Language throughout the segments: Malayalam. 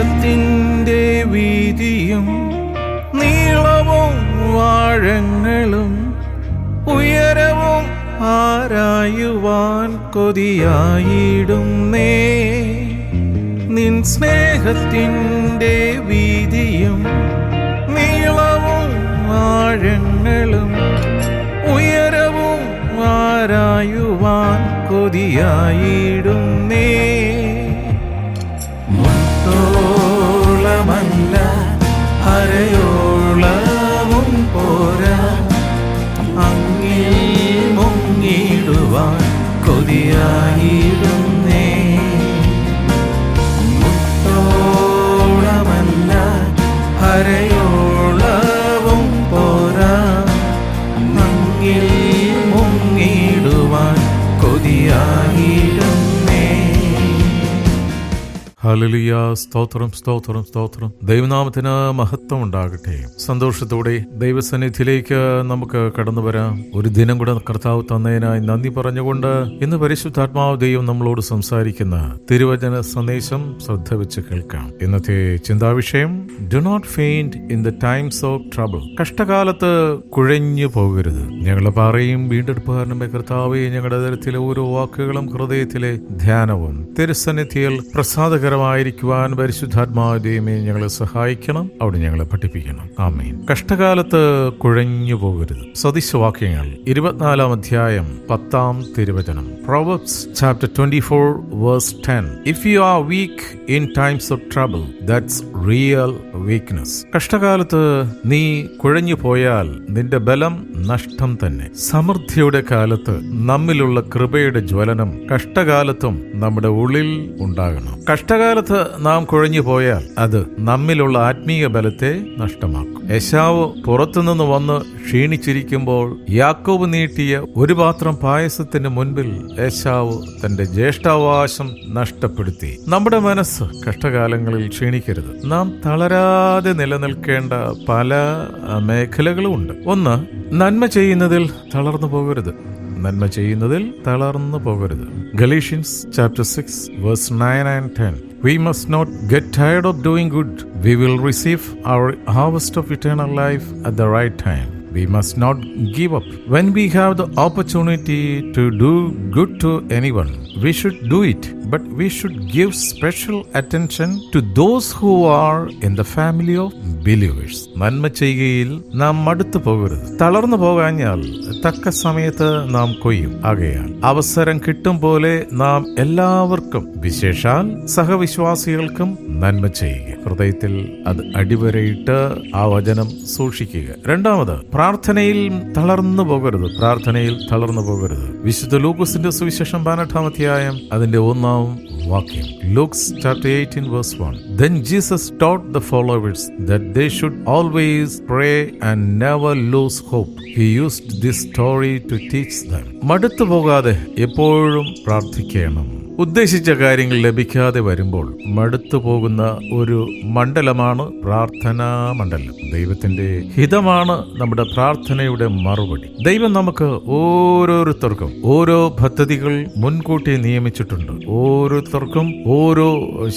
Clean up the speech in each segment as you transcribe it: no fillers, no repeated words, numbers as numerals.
സ്നേഹത്തിൻ്റെ വീതിയും നീളവും ആഴങ്ങളും ഉയരവും ആരായുവാൻ കൊതിയായിടുന്നേ. നിൻ സ്നേഹത്തിൻ്റെ വീതിയും നീളവും ആഴങ്ങളും ഉയരവും ആരായുവാൻ കൊതിയായിടുന്നേ. മുട്ടോളമല്ല അരയോളവും പോരാ, അങ്ങിൽ മുങ്ങിടുവാൻ കൊതിയായിടുന്നേ. മുട്ടോളമല്ല അരയോളവും പോരാ, അങ്ങിൽ മുങ്ങിടുവാൻ കൊതിയായിടുന്നേ. ഹല്ലേലൂയ. സ്തോത്രം, സ്തോത്രം, സ്തോത്രം. ദൈവനാമത്തിന് മഹത്വം ഉണ്ടാകട്ടെ. സന്തോഷത്തോടെ ദൈവസന്നിധിയിലേക്ക് നമുക്ക് കടന്നു വരാം. ഒരു ദിനം കൂടെ കർത്താവ് തന്നതിനായി നന്ദി പറഞ്ഞുകൊണ്ട് ഇന്ന് പരിശുദ്ധാത്മാവ് ദൈവം നമ്മളോട് സംസാരിക്കുന്ന തിരുവചന സന്ദേശം ശ്രദ്ധ വെച്ച് കേൾക്കാം. ഇന്നത്തെ ചിന്താവിഷയം, do not faint in the times of trouble. കഷ്ടകാലത്ത് കുഴഞ്ഞു പോകരുത്. ഞങ്ങളുടെ പാറയും വീണ്ടെടുപ്പുകാരനുമേ കർത്താവേ, ഞങ്ങളുടെ തരത്തിലെ ഓരോ വാക്കുകളും ഹൃദയത്തിലെ ധ്യാനവും തിരുസന്നിധിയിൽ പ്രസാദകരമായിരിക്കുവാൻ പരിശുദ്ധാത്മാവ് ദൈവമേ ഞങ്ങളെ സഹായിക്കണം. അവിടെ ഞങ്ങളെ പഠിപ്പിക്കണം. ആമേൻ. കഷ്ടകാലത്ത് കുഴഞ്ഞു പോകരുത്. സദൃശവാക്യങ്ങൾ 24 അധ്യായം 10 തിരുവചനം. Proverbs chapter 24 verse 10. If you are weak in times of trouble, that's real weakness. കഷ്ടകാലത്ത് നീ കുഴഞ്ഞു പോയാൽ നിന്റെ ബലം നഷ്ടം തന്നെ. സമൃദ്ധിയുടെ കാലത്ത് നമ്മിലുള്ള കൃപയുടെ ജ്വലനം കഷ്ടകാലത്തും നമ്മുടെ ഉള്ളിൽ ഉണ്ടാകണം. കഷ്ടകാലത്ത് നാം കുഴഞ്ഞു പോയാൽ അത് നമ്മിലുള്ള ആത്മീയ ബലത്തെ നഷ്ടമാക്കും. ഏശാവ് പുറത്തുനിന്ന് വന്ന് ക്ഷീണിച്ചിരിക്കുമ്പോൾ യാക്കോബ് നീട്ടിയ ഒരു പാത്രം പായസത്തിന് മുൻപിൽ ഏശാവ് തന്റെ ജ്യേഷ്ഠാവകാശം നഷ്ടപ്പെടുത്തി. നമ്മുടെ മനസ്സ് കഷ്ടകാലങ്ങളിൽ ക്ഷീണിക്കരുത്. നാം തളരാതെ നിലനിൽക്കേണ്ട പല മേഖലകളുമുണ്ട്. ഒന്ന്, നന്മ ചെയ്യുന്നതിൽ തളർന്നു പോകരുത്. നന്മ ചെയ്യുന്നതിൽ തളർന്നു പോകരുത്. Galatians chapter 6 verse 9 and 10. We must not get tired of doing good. We will receive our harvest of eternal life at the right time. We must not give up. When we have the opportunity to do good to anyone, we should do it. But we should give special attention to those who are in the family of believers. നന്മ ചെയ്യുകയിൽ നാം മടുത്തു പോകരുത്. തളർന്നു പോകാഞ്ഞാൽ തക്ക സമയത്ത് നാം കൊയ്യും. ആകയാൽ അവസരം കിട്ടും പോലെ നാം എല്ലാവർക്കും, വിശേഷാൽ സഹവിശ്വാസികൾക്കും നന്മ ചെയ്യുക. ഹൃദയത്തിൽ അത് അടിവരയിട്ട് ആ വചനം സൂക്ഷിക്കുക. രണ്ടാമത്, പ്രാർത്ഥനയിൽ തളർന്നു പോകരുത്. പ്രാർത്ഥനയിൽ തളർന്നു പോകരുത്. വിശുദ്ധ ലൂക്കോസിന്റെ സുവിശേഷം 18 അധ്യായം അതിന്റെ 1 വാക്യം. Luke chapter 18 verse 1. Then Jesus taught the followers that they should always pray and never lose hope. He used this story to teach them. മടുത്തു പോകാതെ എപ്പോഴും പ്രാർത്ഥിക്കണം. ഉദ്ദേശിച്ച കാര്യങ്ങൾ ലഭിക്കാതെ വരുമ്പോൾ മടുത്തു പോകുന്ന ഒരു മണ്ഡലമാണ് പ്രാർത്ഥനാ മണ്ഡലം. ദൈവത്തിന്റെ ഹിതമാണ് നമ്മുടെ പ്രാർത്ഥനയുടെ മറുപടി. ദൈവം നമുക്ക് ഓരോരുത്തർക്കും ഓരോ പദ്ധതികൾ മുൻകൂട്ടി നിയമിച്ചിട്ടുണ്ട്. ഓരോരുത്തർക്കും ഓരോ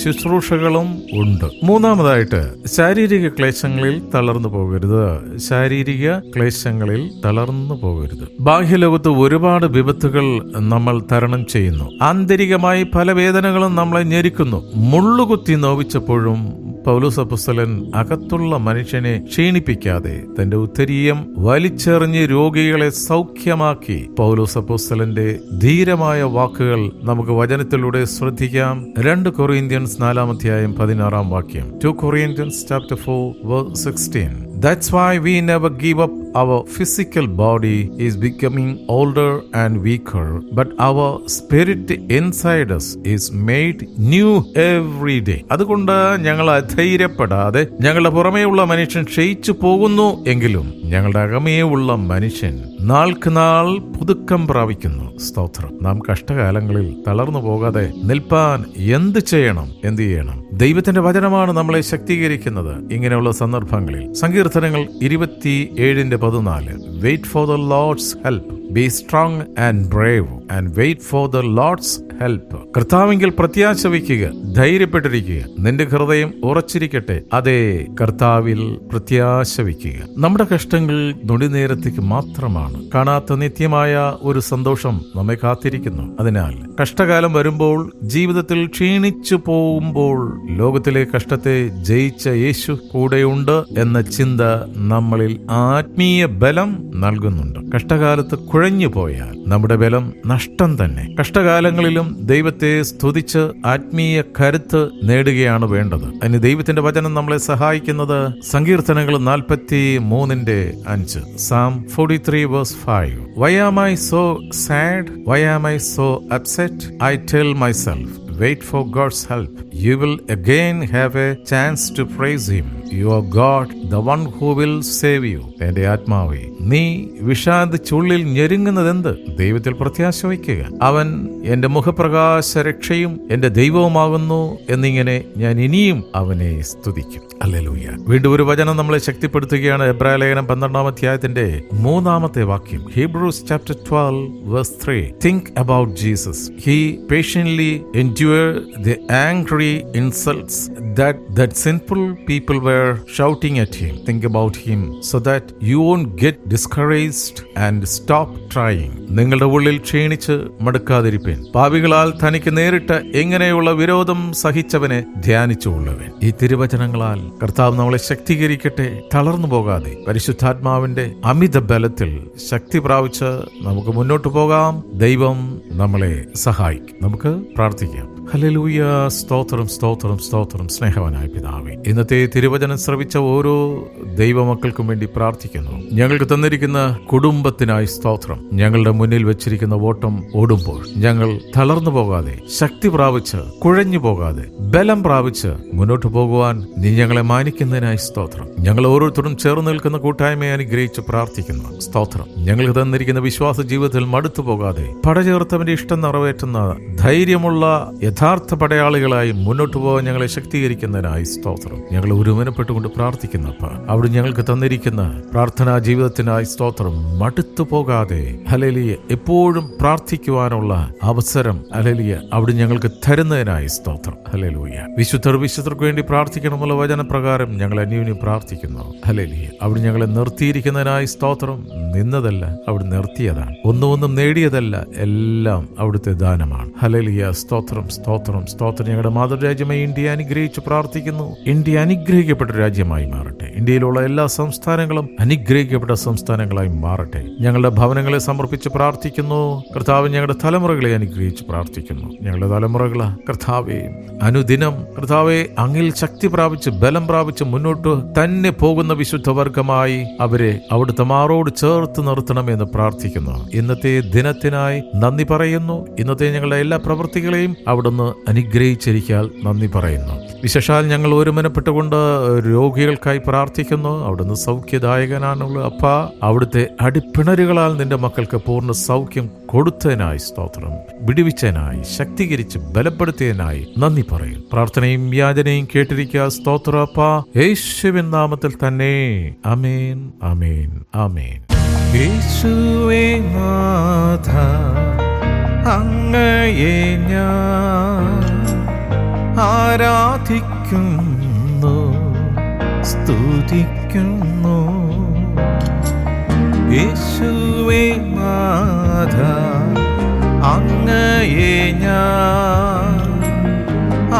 ശുശ്രൂഷകളും ഉണ്ട്. മൂന്നാമതായിട്ട്, ശാരീരിക ക്ലേശങ്ങളിൽ തളർന്നു പോകരുത്. ശാരീരിക ക്ലേശങ്ങളിൽ തളർന്നു പോകരുത്. ബാഹ്യലോകത്ത് ഒരുപാട് വിപത്തുകൾ നമ്മൾ തരണം ചെയ്യുന്നു. ആന്തരികമായി പല വേദനകളും നമ്മളെ ഞെരുക്കുന്നു. മുള്ളുകുത്തി നോവിച്ചപ്പോഴും പൗലോസ് അപ്പോസ്തലൻ അകത്തുള്ള മനുഷ്യനെ ക്ഷീണിപ്പിക്കാതെ തന്റെ ഉത്തരീയം വലിച്ചെറിഞ്ഞ് രോഗികളെ സൗഖ്യമാക്കി. പൗലോസ് അപ്പോസ്തലന്റെ ധീരമായ വാക്കുകൾ നമുക്ക് വചനത്തിലൂടെ ശ്രദ്ധിക്കാം. 2 കൊറിന്ത്യൻസ് 4 അധ്യായം 16 വാക്യം. 2 Corinthians chapter 4 verse 16. That's why we never give up. Our physical body is becoming older and weaker, but our spirit inside us is made new every day. അതുകൊണ്ട് ഞങ്ങൾ അധൈര്യപ്പെടാതെ, ഞങ്ങളുടെ പുറമേയുള്ള മനുഷ്യൻ ക്ഷയിച്ചു പോകുന്നു എങ്കിലും ഞങ്ങളുടെ അകമേയുള്ള മനുഷ്യൻ നാൾക്ക് നാൾ പുതുക്കം പ്രാപിക്കുന്നു. സ്തോത്രം. നാം കഷ്ടകാലങ്ങളിൽ തളർന്നു പോകാതെ നിൽപ്പാൻ എന്ത് ചെയ്യണം? ദൈവത്തിന്റെ വചനമാണ് നമ്മളെ ശക്തീകരിക്കുന്നത് ഇങ്ങനെയുള്ള സന്ദർഭങ്ങളിൽ. സങ്കീർത്തനങ്ങൾ 27:14. Wait for the Lord's help. Be strong and brave and wait for the Lord's help. കർത്താവിങ്കിൽ പ്രത്യാശ വയ്ക്കുക, ധൈര്യപ്പെട്ടിരിക്കുക. നിന്റെ ഹൃദയം ഉറച്ചിരിക്കട്ടെ. അതേ, കർത്താവിൽ പ്രത്യാശ വയ്ക്കുക. നമ്മുടെ കഷ്ടങ്ങൾ നൊടിനേരത്തേക്ക് മാത്രമാണ്. കാണാത്ത നിത്യമായ ഒരു സന്തോഷം നമ്മെ കാത്തിരിക്കുന്നു. അതിനാൽ കഷ്ടകാലം വരുമ്പോൾ, ജീവിതത്തിൽ ക്ഷീണിച്ചു പോകുമ്പോൾ, ലോകത്തിലെ കഷ്ടത്തെ ജയിച്ച യേശു കൂടെയുണ്ട് എന്ന ചിന്ത നമ്മളിൽ ആത്മീയ ബലം നൽകുന്നുണ്ട്. കഷ്ടകാലത്ത് കുഴഞ്ഞു പോയാൽ നമ്മുടെ ബലം നഷ്ടം തന്നെ. കഷ്ടകാലങ്ങളിലും ദൈവത്തെ സ്തുതിച്ച് ആത്മീയ കരുത്ത് നേടുകയാണ് വേണ്ടത്. അതിന് ദൈവത്തിന്റെ വചനം നമ്മളെ സഹായിക്കുന്നത് സങ്കീർത്തനങ്ങൾ 43:5, Psalm 43:5. Why am I so sad? Why am I so upset? I tell myself, wait for God's help. You will again have a chance to praise Him. You are God, the one who will save you. എന്റെ ആത്മാവേ, നീ വിഷാദിച്ചുള്ളിൽ ഞെരുങ്ങുന്നതെന്ത്? ദൈവത്തിൽ പ്രത്യാശ വയ്ക്കുക. അവൻ എന്റെ മുഖപ്രകാശ രക്ഷയും എന്റെ ദൈവവുമാകുന്നു എന്നിങ്ങനെ ഞാൻ ഇനിയും അവനെ സ്തുതിക്കും. ഹല്ലേലൂയ. വീണ്ടും ഒരു വചനം നമ്മളെ ശക്തിപ്പെടുത്തുകയാണ്. എബ്രായലേഖനം 12-3 വാക്യം. Hebrews chapter 12:3. Think about Jesus. He patiently endured the angry insults that sinful people were shouting at him. Think about him so that you won't get discouraged and stop trying. നിങ്ങളുടെ ഉള്ളിൽ ക്ഷീണിച്ച് മടുക്കാതിരിപ്പേൻ. പാപികളാൽ തനിക്ക് നേരിട്ട എങ്ങനെയുള്ള വിരോധം സഹിച്ചവനെ ധ്യാനിച്ചുകൊള്ളുവൻ. ഈ തിരുവചനങ്ങളാൽ കർത്താവ് നമ്മളെ ശക്തീകരിക്കട്ടെ. തളർന്നു പോകാതെ പരിശുദ്ധാത്മാവിന്റെ അമിത ബലത്തിൽ ശക്തി പ്രാപിച്ച് നമുക്ക് മുന്നോട്ട് പോകാം. ദൈവം നമ്മളെ സഹായിക്കും. നമുക്ക് പ്രാർത്ഥിക്കാം. ഹല്ലേലൂയ. സ്തോത്രം, സ്തോത്രം, സ്തോത്രം. സ്നേഹവാനായ പിതാവേ, ഇന്നത്തെ തിരുവചനം ശ്രവിച്ച ഓരോ ദൈവമക്കൾക്കും വേണ്ടി പ്രാർത്ഥിക്കുന്നു. ഞങ്ങൾക്ക് തന്നിരിക്കുന്ന കുടുംബത്തിനായി സ്തോത്രം. ഞങ്ങളുടെ മുന്നിൽ വെച്ചിരിക്കുന്ന ഓട്ടം ഓടുമ്പോൾ ഞങ്ങൾ തളർന്നു പോകാതെ, ശക്തി പ്രാപിച്ച് കുഴഞ്ഞു പോകാതെ, ബലം പ്രാപിച്ച് മുന്നോട്ട് പോകുവാൻ നീ ഞങ്ങളെ മാനിക്കുന്നതിനായി സ്തോത്രം. ഞങ്ങൾ ഓരോരുത്തരും ചേർന്ന് നിൽക്കുന്ന കൂട്ടായ്മയെ അനുഗ്രഹിച്ച് പ്രാർത്ഥിക്കുന്നു. സ്തോത്രം. ഞങ്ങൾക്ക് തന്നിരിക്കുന്ന വിശ്വാസ ജീവിതത്തിൽ മടുത്തു പോകാതെ, പടചേർത്തവന്റെ ഇഷ്ടം നിറവേറ്റുന്ന ധൈര്യമുള്ള യഥാർത്ഥ പടയാളികളായി മുന്നോട്ട് പോകാൻ ഞങ്ങളെ ശക്തീകരിക്കുന്നതിനായി സ്തോത്രം. ഞങ്ങൾ ഒരുമനപ്പെട്ടുകൊണ്ട് പ്രാർത്ഥിക്കുന്ന അവിടെ ഞങ്ങൾക്ക് തന്നിരിക്കുന്ന പ്രാർത്ഥനാ ജീവിതത്തിനായി സ്തോത്രം. മടുത്തു പോകാതെ ഹല്ലേലൂയ എപ്പോഴും പ്രാർത്ഥിക്കുവാനുള്ള അവസരം ഹല്ലേലൂയ അവിടെ ഞങ്ങൾക്ക് തരുന്നതിനായി സ്തോത്രം. ഹല്ലേലൂയ. വിശുദ്ധർക്ക് വേണ്ടി പ്രാർത്ഥിക്കണമെന്നുള്ള വചനപ്രകാരം ഞങ്ങൾ അന്യോന്യം പ്രാർത്ഥിക്കുന്നു. ഹല്ലേലൂയ. അവിടെ ഞങ്ങളെ നിർത്തിയിരിക്കുന്നതിനായി സ്തോത്രം. നിന്നതല്ല, അവിടെ നിർത്തിയതാണ്. ഒന്നും നേടിയതല്ല, എല്ലാം അവിടുത്തെ ദാനമാണ്. ഹല്ലേലൂയ. സ്തോത്രം, സ്തോത്രം, സ്തോത്രം. ഞങ്ങളുടെ മാതൃരാജ്യമായി ഇന്ത്യ അനുഗ്രഹിച്ച് പ്രാർത്ഥിക്കുന്നു. ഇന്ത്യ അനുഗ്രഹിക്കപ്പെട്ട രാജ്യമായി മാറട്ടെ. ഇന്ത്യയിലുള്ള എല്ലാ സംസ്ഥാനങ്ങളും അനുഗ്രഹിക്കപ്പെട്ട സംസ്ഥാനങ്ങളായി മാറട്ടെ. ഞങ്ങളുടെ ഭവനങ്ങളെ സമർപ്പിച്ച് പ്രാർത്ഥിക്കുന്നു. കർത്താവ്, ഞങ്ങളുടെ തലമുറകളെ അനുഗ്രഹിച്ച് പ്രാർത്ഥിക്കുന്നു. ഞങ്ങളുടെ തലമുറകളെ കർത്താവെ അനുദിനം കർത്താവെ അങ്ങിൽ ശക്തി പ്രാപിച്ച് ബലം പ്രാപിച്ച് മുന്നോട്ട് തന്നെ പോകുന്ന വിശുദ്ധവർഗമായി അവരെ അവിടുത്തെ മാറോട് ചേർത്ത് നിർത്തണമെന്ന് പ്രാർത്ഥിക്കുന്നു. ഇന്നത്തെ ദിനത്തിനായി നന്ദി പറയുന്നു. ഇന്നത്തെ ഞങ്ങളുടെ എല്ലാ പ്രവൃത്തികളെയും അവിടുന്ന് അനുഗ്രഹിച്ചിരിക്കാൻ നന്ദി പറയുന്നു. വിശേഷാൽ ഞങ്ങൾ ഒരുമനപ്പെട്ടുകൊണ്ട് രോഗികൾക്കായി പ്രാർത്ഥിക്കുന്നു. അവിടുന്ന് സൗഖ്യദായകനാണുള്ള അപ്പ, അവിടുത്തെ അടിപ്പിണരുകളാൽ നിന്റെ മക്കൾക്ക് പൂർണ്ണ സൗഖ്യം കൊടുത്തതിനായി സ്തോത്രം. വിടുവിച്ചതിനായി, ശക്തീകരിച്ച് ബലപ്പെടുത്തിയതിനായി നന്ദി പറയും. പ്രാർത്ഥനയും യാചനയും കേട്ടിരിക്കുക. സ്തോത്ര അപ്പ, യേശുവിൻ നാമത്തിൽ തന്നെ. ആമേൻ, ആമേൻ, ആമേൻ. യേശുവേ നാഥ, അങ്ങയെ ഞാൻ ആരാധിക്കുന്നു, സ്തുതിക്കുന്നു. യേശുവേ നാഥ, അങ്ങയെ ഞാൻ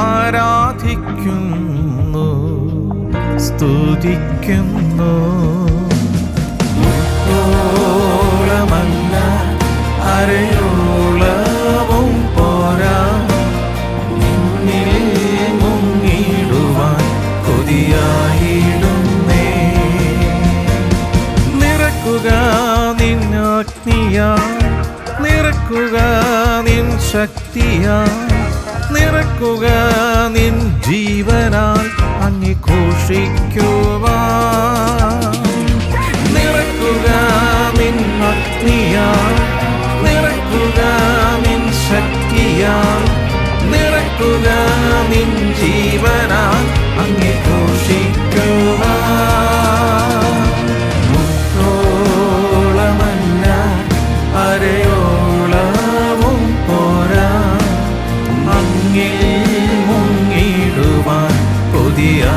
ആരാധിക്കുന്നു, സ്തുതിക്കുന്നു. ോളമല്ല അരയോളവും പോരാ, നിന്നിൽ മുങ്ങിടുവാൻ കൊതിയായിടുന്നേ. നിറക്കുക നിന്നഗ്നിയാ, നിറക്കുക നിൻ ശക്തിയാ, നിറക്കുക നിൻ ജീവനാൽ അങ്ങേ ഘോഷിക്കുവാൻ. നിറക്കുക നിൻ അഗ്നിയാ, നിറക്കുക നിൻ ശക്തിയാ, നിറക്കുക നിൻ ജീവനാൽ അങ്ങേ ഘോഷിക്കുവാൻ. മുത്തോളമല്ല അരയോളവും പോരാ, അങ്ങിൽ നീതിയാ